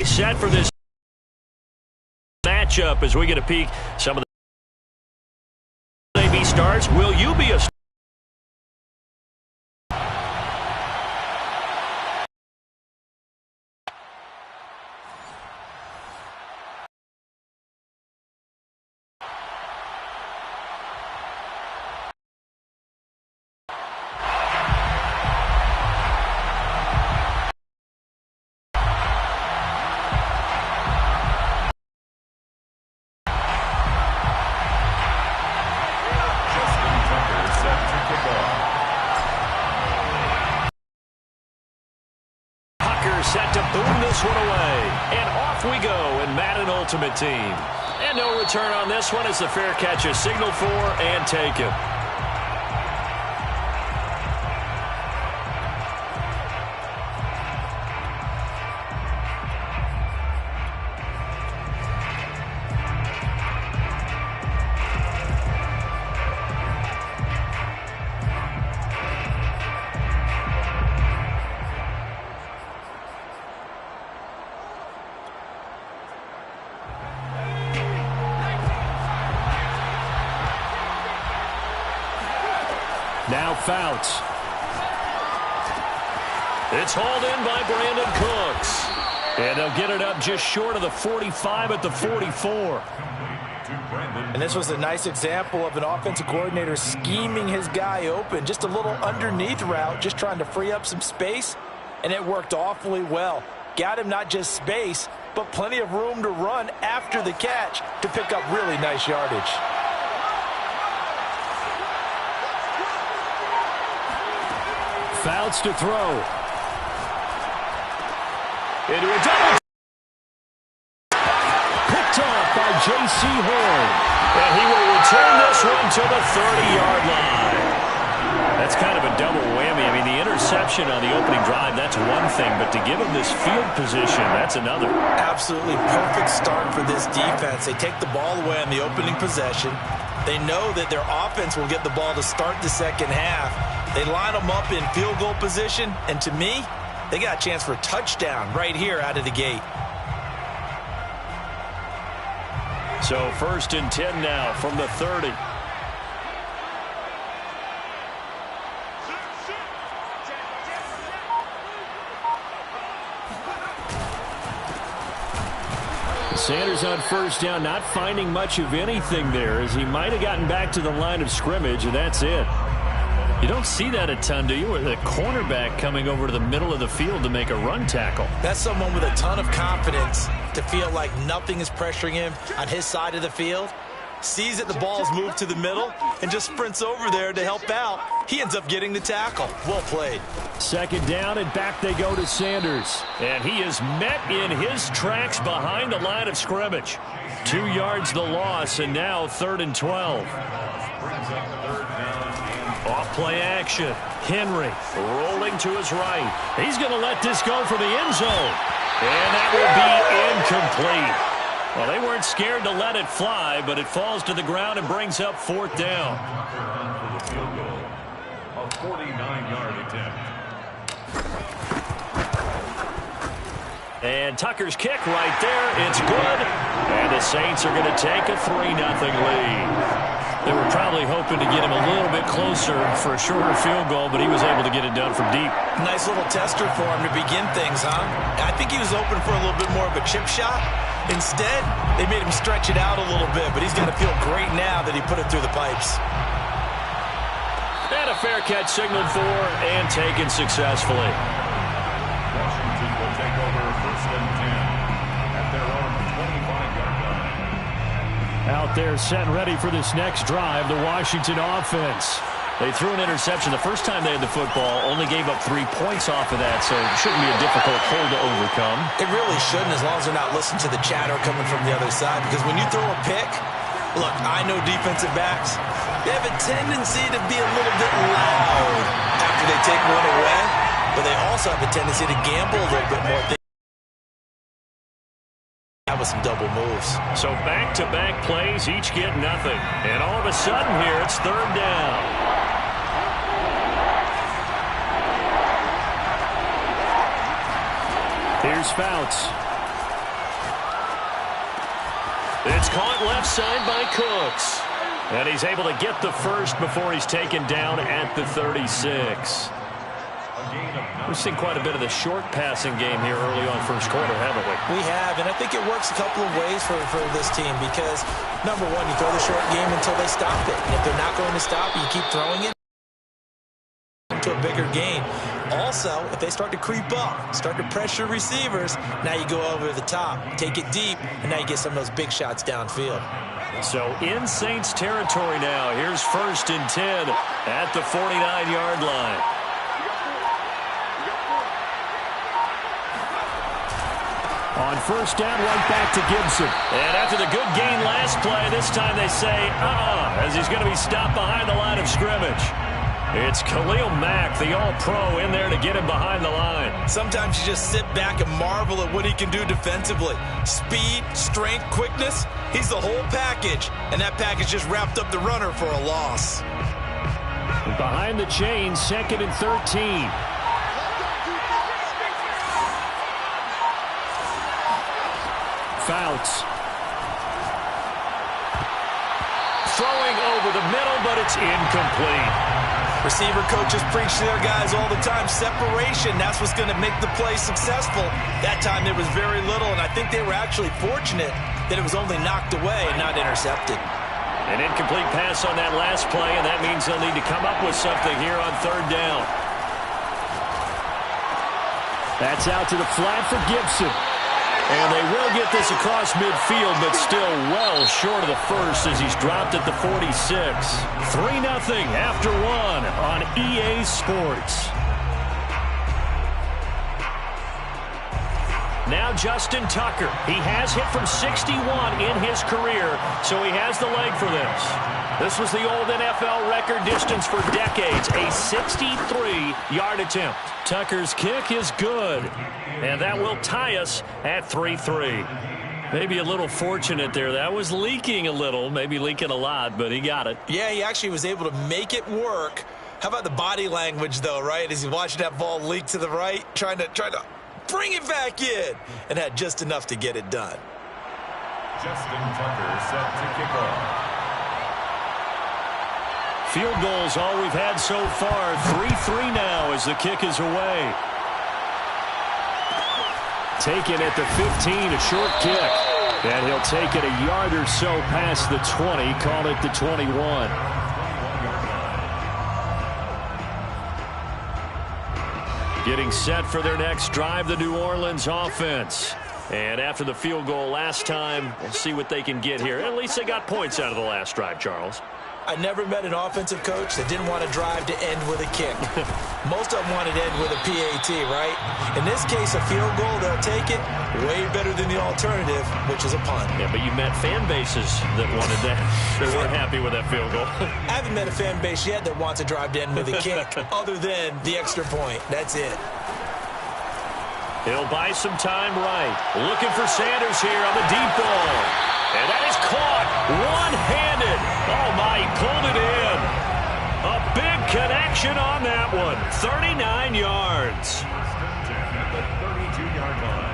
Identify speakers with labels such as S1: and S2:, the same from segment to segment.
S1: Set for this matchup as we get a peek. Some of the AB starts. Will you be a set to boom this one away. And off we go in Madden Ultimate Team. And no return on this one as the fair catch is signaled for and taken. Now Fouts. It's hauled in by Brandon Cooks. And they'll get it up just short of the 45 at the 44.
S2: And this was a nice example of an offensive coordinator scheming his guy open. Just a little underneath route, just trying to free up some space. And it worked awfully well. Got him not just space, but plenty of room to run after the catch to pick up really nice yardage.
S1: Fouts to throw. Into a double. Picked off by J.C. Horn. And he will return this one to the 30-yard line. That's kind of a double whammy. I mean, the interception on the opening drive, that's one thing. But to give him this field position, that's another.
S2: Absolutely perfect start for this defense. They take the ball away on the opening possession. They know that their offense will get the ball to start the second half. They line them up in field goal position, and to me, they got a chance for a touchdown right here out of the gate.
S1: So 1st and 10 now from the 30. Sanders on 1st down, not finding much of anything there as he might have gotten back to the line of scrimmage, and that's it. You don't see that a ton, do you? With a cornerback coming over to the middle of the field to make a run tackle.
S2: That's someone with a ton of confidence to feel like nothing is pressuring him on his side of the field. Sees that the ball's moved to the middle and just sprints over there to help out. He ends up getting the tackle. Well played.
S1: 2nd down, and back they go to Sanders. And he is met in his tracks behind the line of scrimmage. 2 yards the loss, and now 3rd and 12. Off play action. Henry rolling to his right. He's going to let this go for the end zone. And that will be incomplete. Well, they weren't scared to let it fly, but it falls to the ground and brings up 4th down.
S3: A 49-yard attempt.
S1: And Tucker's kick right there. It's good. And the Saints are going to take a 3-0 lead. They were probably hoping to get him a little bit closer for a shorter field goal, but he was able to get it done from deep.
S2: Nice little tester for him to begin things, huh? I think he was open for a little bit more of a chip shot. Instead, they made him stretch it out a little bit, but he's going to feel great now that he put it through the pipes.
S1: And a fair catch signaled for and taken successfully.
S3: Washington will take over 1st and 10 at their own 25-yard line.
S1: Out there set and ready for this next drive, the Washington offense. They threw an interception the first time they had the football, only gave up 3 points off of that, so it shouldn't be a difficult hole to overcome.
S2: It really shouldn't, as long as they're not listening to the chatter coming from the other side, because when you throw a pick, look, I know defensive backs, they have a tendency to be a little bit loud after they take one away, but they also have a tendency to gamble a little bit more. That was some double moves.
S1: So back-to-back plays, each get nothing. And all of a sudden here, it's 3rd down. Here's Fouts. it's caught left side by Cooks. And he's able to get the first before he's taken down at the 36. We've seen quite a bit of the short passing game here early on first quarter, haven't we?
S2: We have, and I think it works a couple of ways for this team because, number one, you throw the short game until they stop it. And if they're not going to stop it, you keep throwing it to a bigger gain. Also, if they start to creep up, start to pressure receivers, now you go over the top, take it deep, and now you get some of those big shots downfield.
S1: So in Saints territory now. Here's 1st and 10 at the 49-yard line. On 1st down, right back to Gibson. And after the good gain last play, this time they say, as he's going to be stopped behind the line of scrimmage. It's Khalil Mack, the all-pro, in there to get him behind the line.
S2: Sometimes you just sit back and marvel at what he can do defensively. Speed, strength, quickness, he's the whole package. And that package just wrapped up the runner for a loss.
S1: Behind the chain, 2nd and 13. Fouts. Throwing over the middle, but it's incomplete.
S2: Receiver coaches preach to their guys all the time. Separation, that's what's going to make the play successful. That time there was very little, and I think they were actually fortunate that it was only knocked away and not intercepted.
S1: An incomplete pass on that last play, and that means they'll need to come up with something here on 3rd down. That's out to the flat for Gibson. And they will get this across midfield, but still well short of the first as he's dropped at the 46. 3-0 after 1 on EA Sports. Now Justin Tucker. He has hit from 61 in his career, so he has the leg for this. This was the old NFL record distance for decades, a 63-yard attempt. Tucker's kick is good, and that will tie us at 3-3. Maybe a little fortunate there. That was leaking a little, maybe leaking a lot, but he got it.
S2: Yeah, he actually was able to make it work. How about the body language, though, right? As he's watching that ball leak to the right, trying to bring it back in, and had just enough to get it done.
S3: Justin Tucker set to kick off.
S1: Field goals all we've had so far. 3-3 now as the kick is away. Taken at the 15, a short kick. And he'll take it a yard or so past the 20, call it the 21. Getting set for their next drive, the New Orleans offense. And after the field goal last time, we'll see what they can get here. At least they got points out of the last drive, Charles.
S2: I never met an offensive coach that didn't want to drive to end with a kick. Most of them wanted to end with a PAT, right? In this case, a field goal, they'll take it. Way better than the alternative, which is a punt.
S1: Yeah, but you met fan bases that wanted that. They weren't happy with that field goal.
S2: I haven't met a fan base yet that wants to drive to end with a kick other than the extra point. That's it.
S1: He'll buy some time right. Looking for Sanders here on the deep ball. And that is caught one-handed. Oh, my, he pulled it in. A big connection on that one. 39 yards.
S3: At the 32-yard line.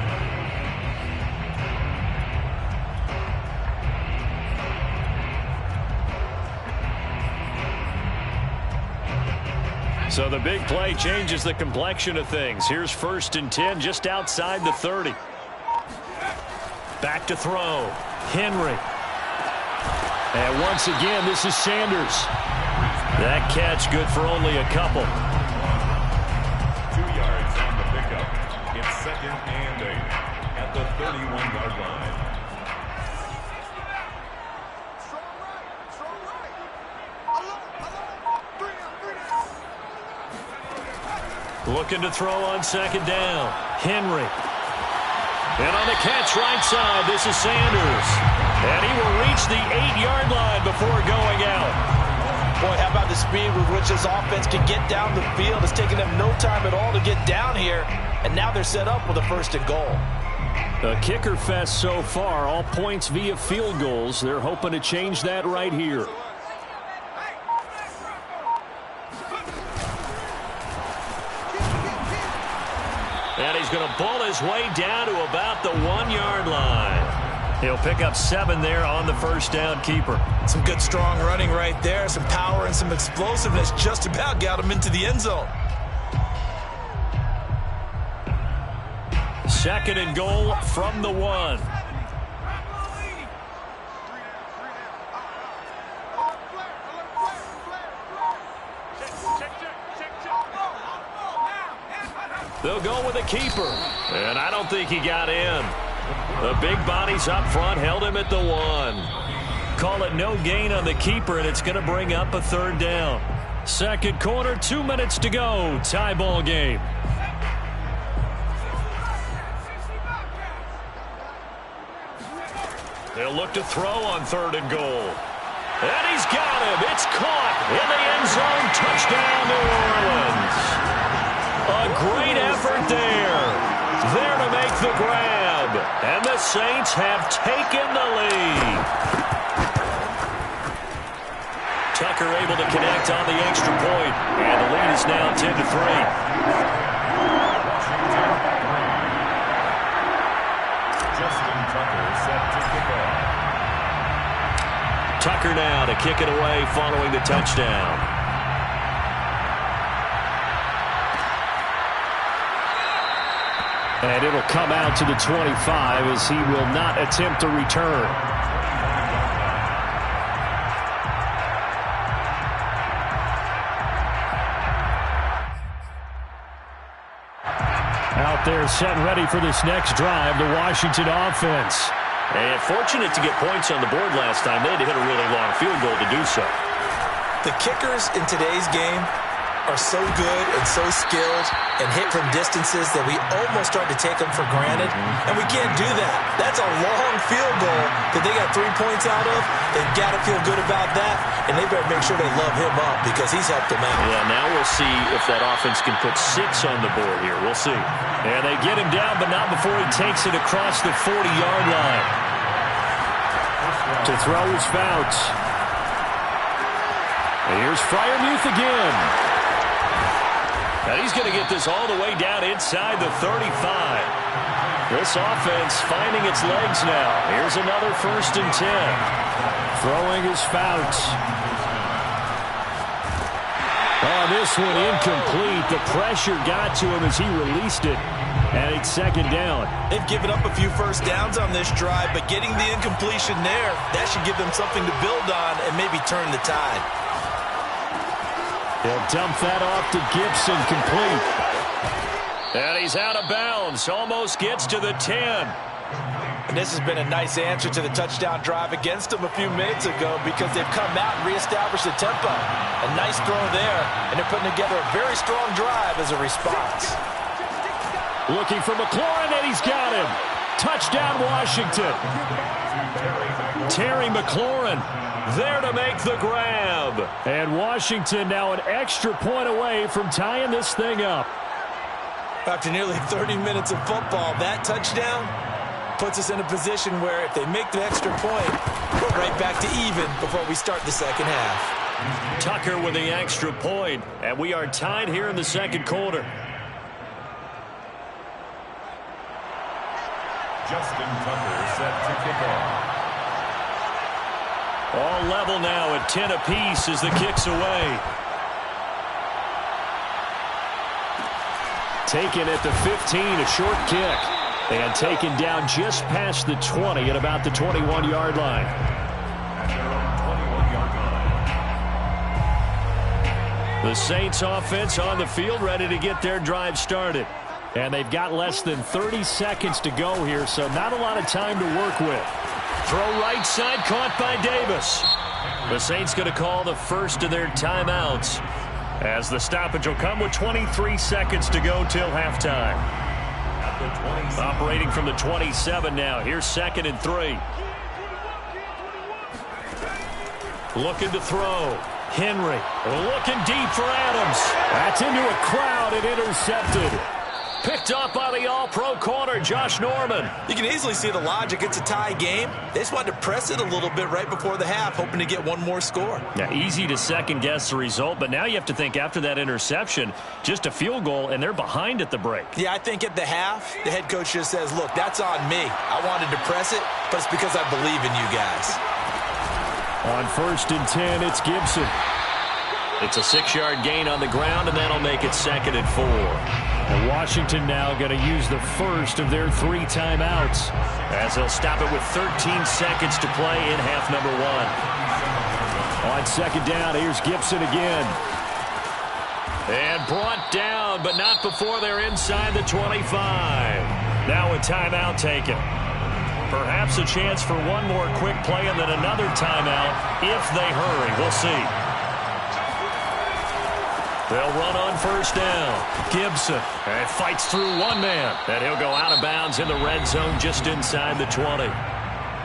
S1: So the big play changes the complexion of things. Here's 1st and 10 just outside the 30. Back to throw. Henry. And once again, this is Sanders. That catch good for only a couple.
S3: 2 yards on the pickup. It's 2nd and 8 at the 31-yard line.
S1: Looking to throw on 2nd down. Henry. And on the catch right side, this is Sanders. And he will reach the 8-yard line before going out.
S2: Boy, how about the speed with which this offense can get down the field? It's taken them no time at all to get down here. And now they're set up with a 1st and goal.
S1: A kicker fest so far, all points via field goals. They're hoping to change that right here. And he's going to bull his way down to about the 1-yard line. He'll pick up 7 there on the first down keeper.
S2: Some good, strong running right there. Some power and some explosiveness just about got him into the end zone.
S1: 2nd and goal from the 1. They'll go with a keeper. And I don't think he got in. The big bodies up front held him at the 1. Call it no gain on the keeper, and it's going to bring up a 3rd down. 2nd quarter, 2 minutes to go. Tie ball game. They'll look to throw on 3rd and goal. And he's got him. It's caught in the end zone. Touchdown, New Orleans. A great effort there. There to make the grab. And the Saints have taken the lead. Tucker able to connect on the extra point. And the lead is now 10-3. Tucker now to kick it away following the touchdown. And it'll come out to the 25 as he will not attempt to return. Out there set ready for this next drive, the Washington offense. And fortunate to get points on the board last time. They had to hit a really long field goal to do so.
S2: The kickers in today's game are so good and so skilled and hit from distances that we almost start to take them for granted. And we can't do that. That's a long field goal that they got 3 points out of. They've got to feel good about that, and they better make sure they love him up because he's helped them out.
S1: Yeah, now we'll see if that offense can put 6 on the board here. We'll see. And they get him down, but not before he takes it across the 40-yard line. To throw his Fouts. And here's Freiermuth again. And he's going to get this all the way down inside the 35. This offense finding its legs now. Here's another 1st and 10. Throwing his Fouts. Oh, this one incomplete. The pressure got to him as he released it. And it's 2nd down.
S2: They've given up a few first downs on this drive, but getting the incompletion there, that should give them something to build on and maybe turn the tide.
S1: He'll dump that off to Gibson, complete. And he's out of bounds. Almost gets to the 10.
S2: And this has been a nice answer to the touchdown drive against them a few minutes ago because they've come out and reestablished the tempo. A nice throw there, and they're putting together a very strong drive as a response.
S1: Looking for McLaurin, and he's got him. Touchdown, Washington. Terry McLaurin there to make the grab. And Washington now an extra point away from tying this thing up.
S2: After nearly 30 minutes of football, that touchdown puts us in a position where if they make the extra point, we're right back to even before we start the second half.
S1: Tucker with the extra point, and we are tied here in the 2nd quarter.
S3: Justin Tucker set to kick off.
S1: All level now at 10 apiece as the kick's away. Taken at the 15, a short kick. And taken down just past the 20 at about the 21-yard line.
S3: At their own 21-yard line.
S1: The Saints offense on the field ready to get their drive started. And they've got less than 30 seconds to go here, so not a lot of time to work with. Throw right side, caught by Davis. The Saints going to call the first of their timeouts as the stoppage will come with 23 seconds to go till halftime. Operating from the 27 now. Here's 2nd and 3. Looking to throw. Henry looking deep for Adams. That's into a crowd and intercepted. Picked picked off by the all-pro corner, Josh Norman.
S2: You can easily see the logic. It's a tie game. They just wanted to press it a little bit right before the half, hoping to get one more score.
S1: Yeah, easy to second-guess the result, but now you have to think after that interception, just a field goal, and they're behind at the break.
S2: Yeah, I think at the half, the head coach just says, look, that's on me. I wanted to press it, but it's because I believe in you guys.
S1: On 1st and 10, it's Gibson. It's a 6-yard gain on the ground, and that'll make it 2nd and 4. And Washington now going to use the first of their 3 timeouts, as they'll stop it with 13 seconds to play in half number 1. On 2nd down, here's Gibson again. And brought down, but not before they're inside the 25. Now a timeout taken. Perhaps a chance for one more quick play and then another timeout if they hurry. We'll see. They'll run on 1st down. Gibson and fights through one man. And he'll go out of bounds in the red zone just inside the 20.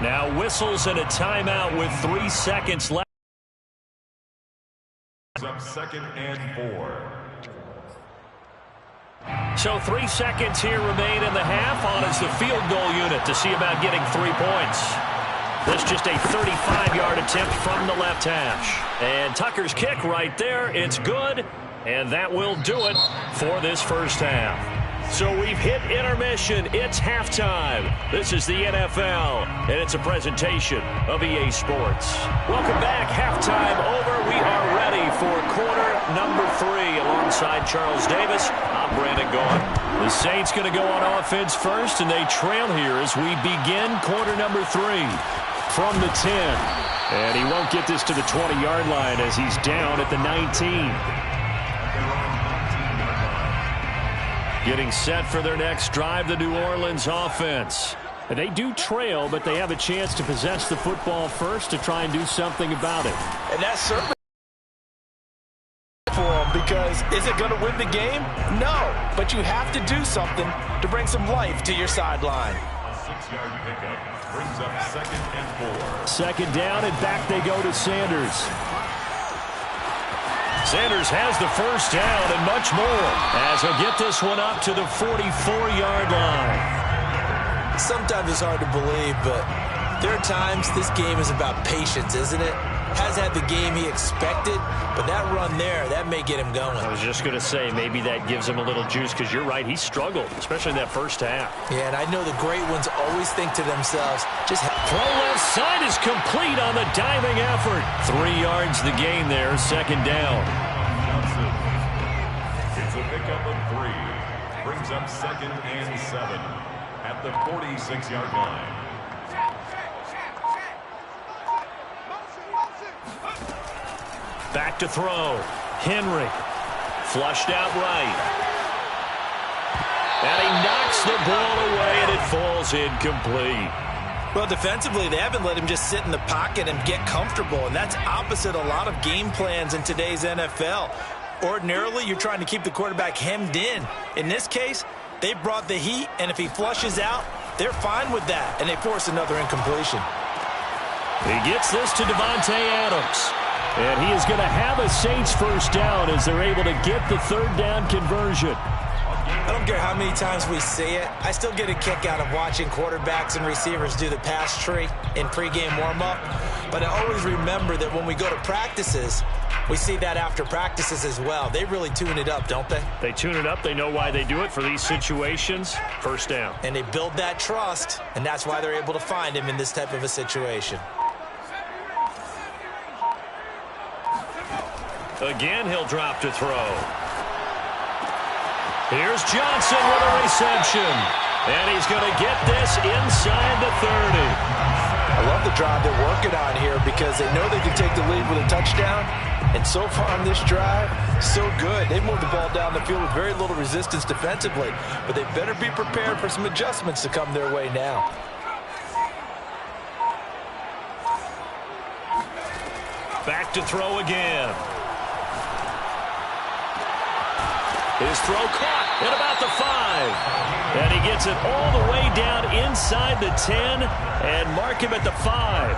S1: Now whistles and a timeout with 3 seconds left.
S3: Up 2nd and 4.
S1: So 3 seconds here remain in the half. On is the field goal unit to see about getting 3 points. This just a 35-yard attempt from the left hash. And Tucker's kick right there. It's good. And that will do it for this first half. So we've hit intermission. It's halftime. This is the NFL, and it's a presentation of EA Sports. Welcome back. Halftime over. We are ready for quarter number 3. Alongside Charles Davis, I'm Brandon Gaughan. The Saints going to go on offense first, and they trail here as we begin quarter number 3 from the 10. And he won't get this to the 20-yard line as he's down at the 19. Getting set for their next drive, the New Orleans offense. And they do trail, but they have a chance to possess the football first to try and do something about it.
S2: And that's certainly for them, because is it going to win the game? No, but you have to do something to bring some life to your sideline.
S3: A 6-yard pickup brings up 2nd and 4.
S1: 2nd down, and back they go to Sanders. Sanders has the first down and much more as he'll get this one up to the 44-yard line.
S2: Sometimes it's hard to believe, but there are times this game is about patience, isn't it? Has had the game he expected, but that run there, that may get him going.
S1: I was just going to say, maybe that gives him a little juice, because you're right, he struggled, especially in that first half.
S2: Yeah, and I know the great ones always think to themselves, just
S1: throw left side is complete on the diving effort. 3 yards the gain there, 2nd down.
S3: It's a pickup of 3. Brings up 2nd and 7 at the 46-yard line.
S1: Back to throw. Henry. Flushed out right. And he knocks the ball away, and it falls incomplete.
S2: Well, defensively, they haven't let him just sit in the pocket and get comfortable, and that's opposite a lot of game plans in today's NFL. Ordinarily, you're trying to keep the quarterback hemmed in. In this case, they brought the heat, and if he flushes out, they're fine with that, and they force another incompletion.
S1: He gets this to Devontae Adams. And he is going to have a Saints first down as they're able to get the 3rd down conversion.
S2: I don't care how many times we see it. I still get a kick out of watching quarterbacks and receivers do the pass tree in pregame warm-up. But I always remember that when we go to practices, we see that after practices as well. They really tune it up, don't they?
S1: They tune it up. They know why they do it for these situations. First down.
S2: And they build that trust, and that's why they're able to find him in this type of a situation.
S1: Again, he'll drop to throw. Here's Johnson with a reception. And he's going to get this inside the 30.
S2: I love the drive they're working on here because they know they can take the lead with a touchdown. And so far on this drive, so good. They moved the ball down the field with very little resistance defensively. But they better be prepared for some adjustments to come their way now.
S1: Back to throw again. His throw caught at about the 5. And he gets it all the way down inside the 10 and mark him at the 5.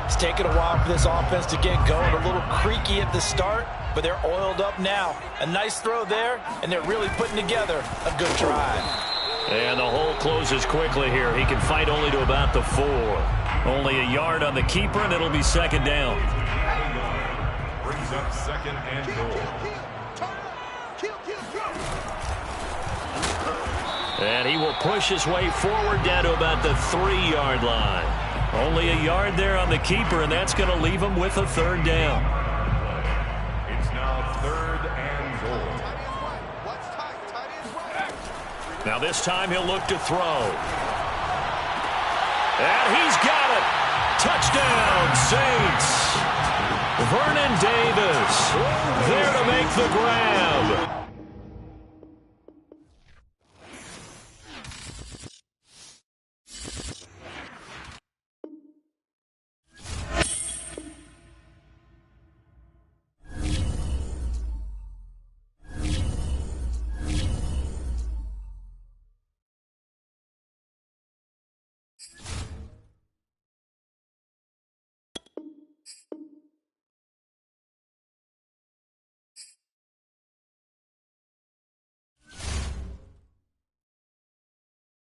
S2: It's taken a while for this offense to get going. A little creaky at the start, but they're oiled up now. A nice throw there, and they're really putting together a good drive.
S1: And the hole closes quickly here. He can fight only to about the 4. Only a yard on the keeper, and it'll be second down.
S3: Brings up second and goal.
S1: And he will push his way forward down to about the 3-yard line. Only a yard there on the keeper, and that's going to leave him with a third down.
S3: It's now third and goal.
S1: Now this time he'll look to throw. And he's got it. Touchdown, Saints. Vernon Davis there to make the grab.